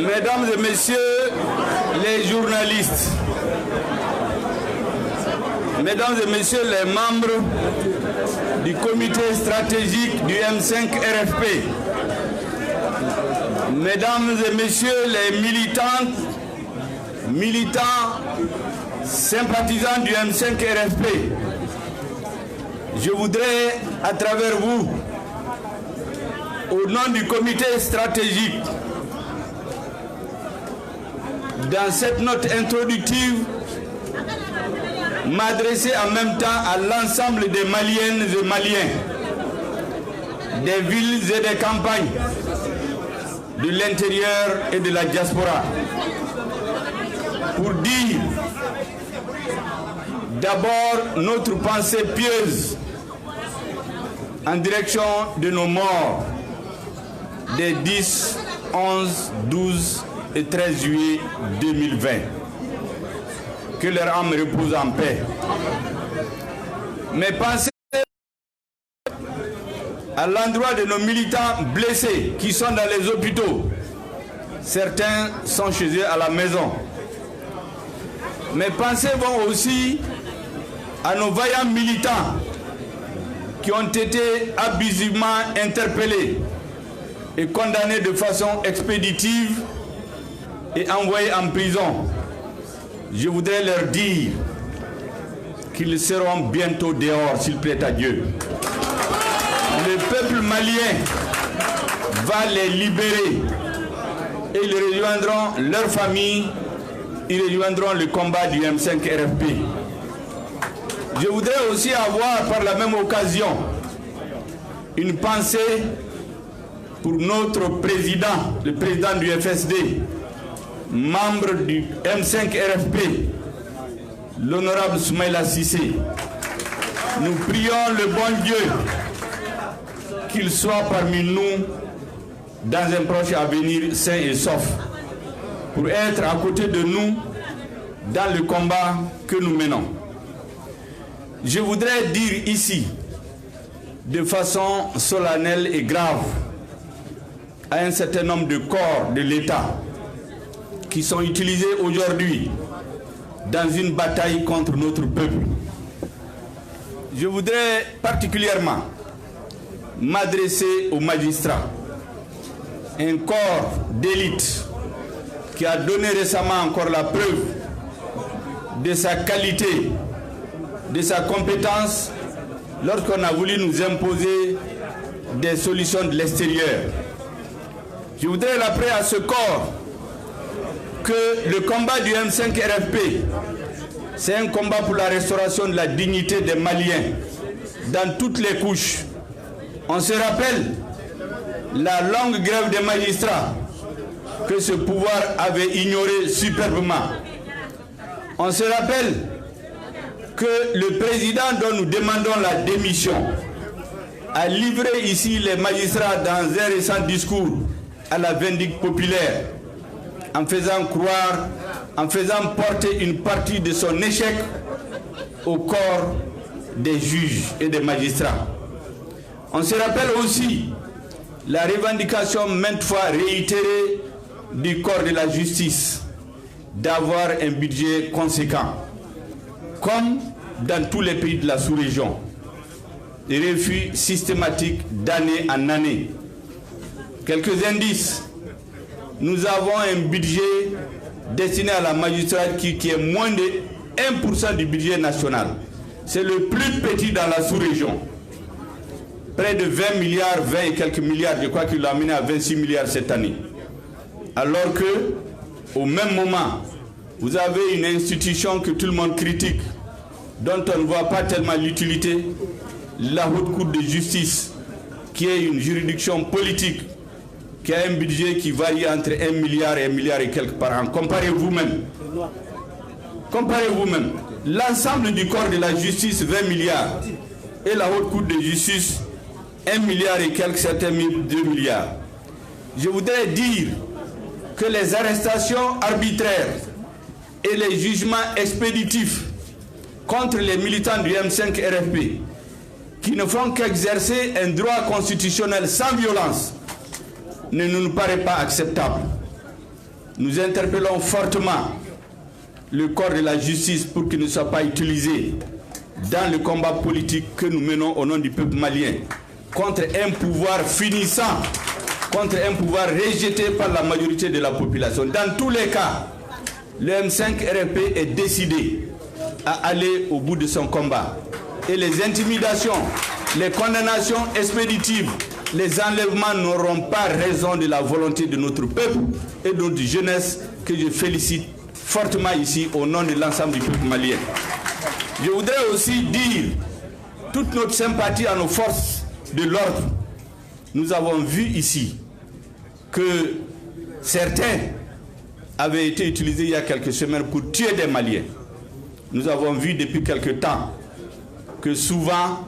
Mesdames et messieurs les journalistes, mesdames et messieurs les membres du comité stratégique du M5 RFP, mesdames et messieurs les militants, sympathisants du M5 RFP, je voudrais, à travers vous, au nom du comité stratégique, dans cette note introductive, m'adresser en même temps à l'ensemble des Maliennes et Maliens, des villes et des campagnes, de l'intérieur et de la diaspora, pour dire d'abord notre pensée pieuse en direction de nos morts des 10, 11, 12 et 13 juillet 2020. Que leur âme repose en paix. Mais pensez à l'endroit de nos militants blessés qui sont dans les hôpitaux. Certains sont chez eux à la maison. Mais pensez aussi à nos vaillants militants qui ont été abusivement interpellés et condamnés de façon expéditive et envoyés en prison. Je voudrais leur dire qu'ils seront bientôt dehors, s'il plaît à Dieu. Le peuple malien va les libérer et ils rejoindront leur famille, ils rejoindront le combat du M5 RFP. Je voudrais aussi avoir par la même occasion une pensée pour notre président, le président du FSD, membre du M5 RFP, l'honorable Soumaïla Cissé. Nous prions le bon Dieu qu'il soit parmi nous dans un proche avenir sain et sauf, pour être à côté de nous dans le combat que nous menons. Je voudrais dire ici, de façon solennelle et grave, à un certain nombre de corps de l'État qui sont utilisés aujourd'hui dans une bataille contre notre peuple. Je voudrais particulièrement m'adresser aux magistrats, un corps d'élite qui a donné récemment encore la preuve de sa qualité, de sa compétence lorsqu'on a voulu nous imposer des solutions de l'extérieur. Je voudrais rappeler à ce corps que le combat du M5 RFP, c'est un combat pour la restauration de la dignité des Maliens dans toutes les couches. On se rappelle la longue grève des magistrats que ce pouvoir avait ignoré superbement. On se rappelle que le président dont nous demandons la démission a livré ici les magistrats dans un récent discours à la vindicte populaire, en faisant croire, en faisant porter une partie de son échec au corps des juges et des magistrats. On se rappelle aussi la revendication maintes fois réitérée du corps de la justice d'avoir un budget conséquent, comme dans tous les pays de la sous-région. Des refus systématiques d'année en année. Quelques indices. Nous avons un budget destiné à la magistrature qui est moins de 1% du budget national. C'est le plus petit dans la sous-région. Près de 20 milliards, 20 et quelques milliards, je crois qu'il l'a amené à 26 milliards cette année. Alors que, au même moment, vous avez une institution que tout le monde critique, dont on ne voit pas tellement l'utilité, la Haute Cour de justice, qui est une juridiction politique, qui a un budget qui varie entre 1 milliard et 1 milliard et quelques par an. Comparez vous-même. Comparez vous-même. L'ensemble du corps de la justice, 20 milliards, et la Haute Cour de justice, 1 milliard et quelques, certains 2 milliards. Je voudrais dire que les arrestations arbitraires et les jugements expéditifs contre les militants du M5 RFP, qui ne font qu'exercer un droit constitutionnel sans violence, ne nous paraît pas acceptable. Nous interpellons fortement le corps de la justice pour qu'il ne soit pas utilisé dans le combat politique que nous menons au nom du peuple malien contre un pouvoir finissant, contre un pouvoir rejeté par la majorité de la population. Dans tous les cas, le M5 RFP est décidé à aller au bout de son combat. Et les intimidations, les condamnations expéditives, les enlèvements n'auront pas raison de la volonté de notre peuple et de notre jeunesse que je félicite fortement ici au nom de l'ensemble du peuple malien. Je voudrais aussi dire toute notre sympathie à nos forces de l'ordre. Nous avons vu ici que certains avaient été utilisés il y a quelques semaines pour tuer des Maliens. Nous avons vu depuis quelque temps que souvent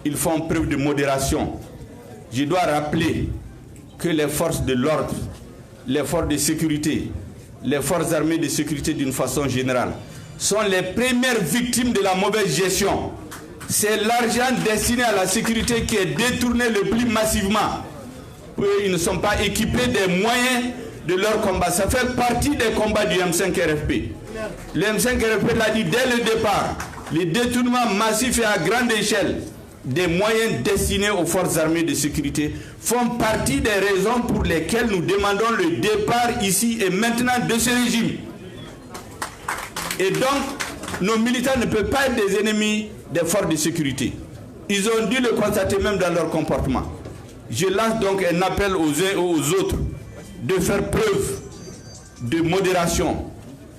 ils font preuve de modération. Je dois rappeler que les forces de l'ordre, les forces de sécurité, les forces armées de sécurité d'une façon générale sont les premières victimes de la mauvaise gestion. C'est l'argent destiné à la sécurité qui est détourné le plus massivement. Ils ne sont pas équipés des moyens de leur combat. Ça fait partie des combats du M5 RFP. Le M5 RFP l'a dit dès le départ. Les détournements massifs et à grande échelle des moyens destinés aux forces armées de sécurité font partie des raisons pour lesquelles nous demandons le départ ici et maintenant de ce régime. Et donc, nos militaires ne peuvent pas être des ennemis des forces de sécurité. Ils ont dû le constater même dans leur comportement. Je lance donc un appel aux uns et aux autres de faire preuve de modération,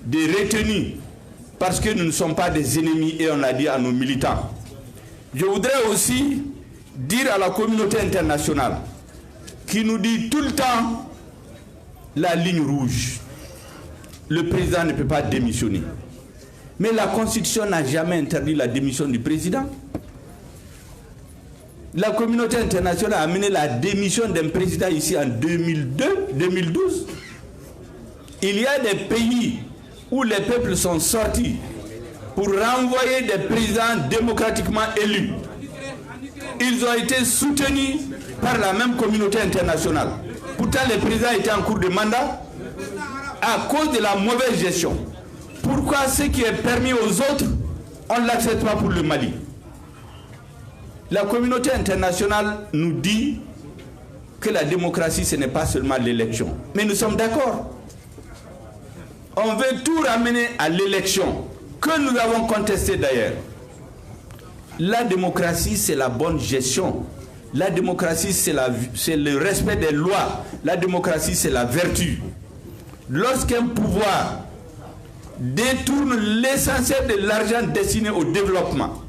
de retenue, parce que nous ne sommes pas des ennemis et on l'a dit à nos militants. Je voudrais aussi dire à la communauté internationale qui nous dit tout le temps la ligne rouge. Le président ne peut pas démissionner. Mais la Constitution n'a jamais interdit la démission du président. La communauté internationale a amené la démission d'un président ici en 2012. Il y a des pays où les peuples sont sortis pour renvoyer des présidents démocratiquement élus. Ils ont été soutenus par la même communauté internationale. Pourtant, les présidents étaient en cours de mandat à cause de la mauvaise gestion. Pourquoi ce qui est permis aux autres, on ne l'accepte pas pour le Mali? La communauté internationale nous dit que la démocratie, ce n'est pas seulement l'élection. Mais nous sommes d'accord. On veut tout ramener à l'élection, que nous avons contesté d'ailleurs. La démocratie, c'est la bonne gestion. La démocratie, c'est le respect des lois. La démocratie, c'est la vertu. Lorsqu'un pouvoir détourne l'essentiel de l'argent destiné au développement,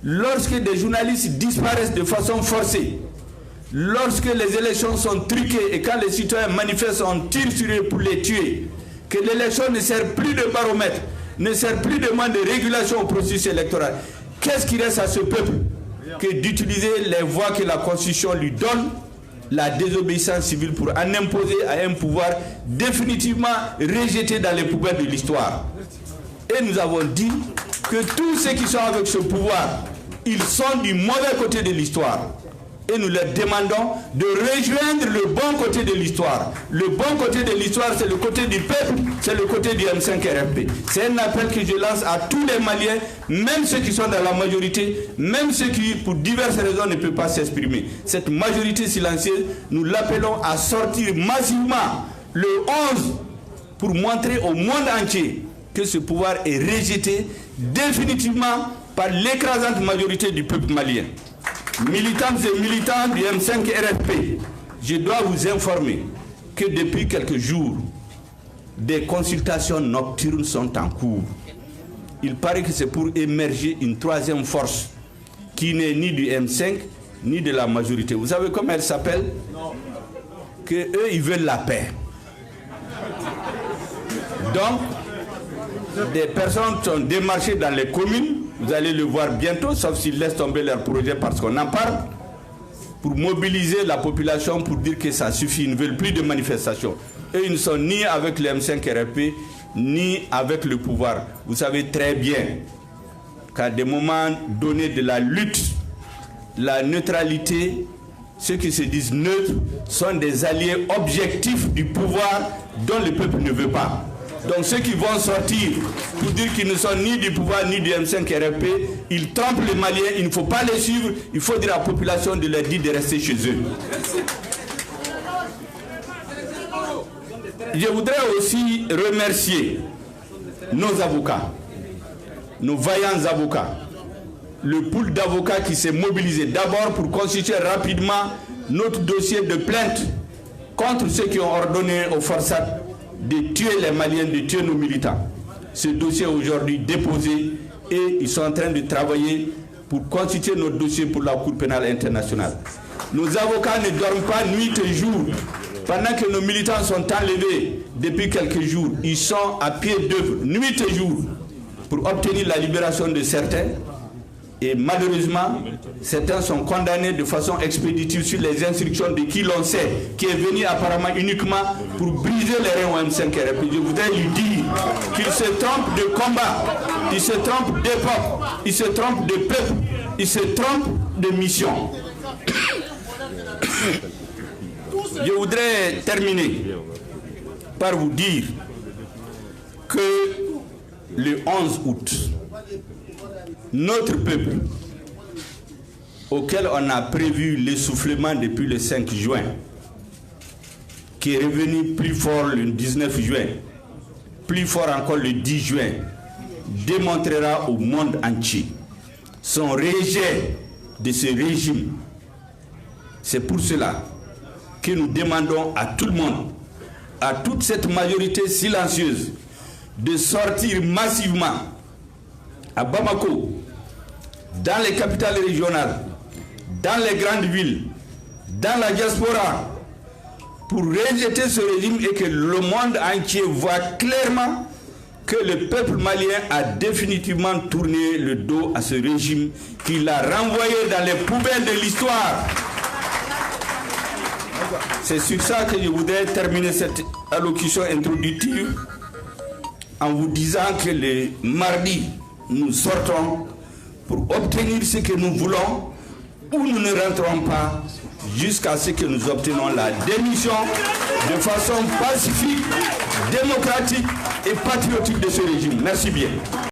lorsque des journalistes disparaissent de façon forcée, lorsque les élections sont truquées et quand les citoyens manifestent, on tire sur eux pour les tuer, que l'élection ne sert plus de baromètre, ne sert plus de moyen de régulation au processus électoral, qu'est-ce qui reste à ce peuple que d'utiliser les voies que la Constitution lui donne, la désobéissance civile, pour en imposer à un pouvoir définitivement rejeté dans les poubelles de l'histoire. Et nous avons dit que tous ceux qui sont avec ce pouvoir, ils sont du mauvais côté de l'histoire. Et nous leur demandons de rejoindre le bon côté de l'histoire. Le bon côté de l'histoire, c'est le côté du peuple, c'est le côté du M5 RFP. C'est un appel que je lance à tous les Maliens, même ceux qui sont dans la majorité, même ceux qui, pour diverses raisons, ne peuvent pas s'exprimer. Cette majorité silencieuse, nous l'appelons à sortir massivement le 11 pour montrer au monde entier que ce pouvoir est rejeté définitivement par l'écrasante majorité du peuple malien. Militantes et militants du M5 RFP, je dois vous informer que depuis quelques jours, des consultations nocturnes sont en cours. Il paraît que c'est pour émerger une troisième force qui n'est ni du M5 ni de la majorité. Vous savez comment elle s'appelle? Que eux, ils veulent la paix. Donc, des personnes sont démarchées dans les communes. Vous allez le voir bientôt, sauf s'ils laissent tomber leur projet parce qu'on en parle, pour mobiliser la population pour dire que ça suffit, ils ne veulent plus de manifestations. Eux, ils ne sont ni avec le M5 RFP, ni avec le pouvoir. Vous savez très bien qu'à des moments donnés de la lutte, la neutralité ceux qui se disent neutres sont des alliés objectifs du pouvoir dont le peuple ne veut pas. Donc ceux qui vont sortir pour dire qu'ils ne sont ni du pouvoir ni du M5 RFP, ils trompent les Maliens, il ne faut pas les suivre, il faut dire à la population de leur dire de rester chez eux. Je voudrais aussi remercier nos avocats, nos vaillants avocats, le pool d'avocats qui s'est mobilisé d'abord pour constituer rapidement notre dossier de plainte contre ceux qui ont ordonné aux forçats de tuer les Maliens, de tuer nos militants. Ce dossier est aujourd'hui déposé et ils sont en train de travailler pour constituer notre dossier pour la Cour pénale internationale. Nos avocats ne dorment pas nuit et jour. Pendant que nos militants sont enlevés depuis quelques jours, ils sont à pied d'œuvre, nuit et jour, pour obtenir la libération de certains. Et malheureusement, certains sont condamnés de façon expéditive sur les instructions de qui l'on sait, qui est venu apparemment uniquement pour briser les reins au M5 RFP. Je voudrais lui dire qu'il se trompe de combat, il se trompe d'époque, il se trompe de peuple, il se trompe de mission. Je voudrais terminer par vous dire que le 11 août, notre peuple, auquel on a prévu l'essoufflement depuis le 5 juin, qui est revenu plus fort le 19 juin, plus fort encore le 10 juin, démontrera au monde entier son rejet de ce régime. C'est pour cela que nous demandons à tout le monde, à toute cette majorité silencieuse, de sortir massivement à Bamako, dans les capitales régionales, dans les grandes villes, dans la diaspora, pour rejeter ce régime et que le monde entier voit clairement que le peuple malien a définitivement tourné le dos à ce régime, qu'il a renvoyé dans les poubelles de l'histoire. C'est sur ça que je voudrais terminer cette allocution introductive en vous disant que le mardi, nous sortons pour obtenir ce que nous voulons ou nous ne rentrons pas jusqu'à ce que nous obtenons la démission de façon pacifique, démocratique et patriotique de ce régime. Merci bien.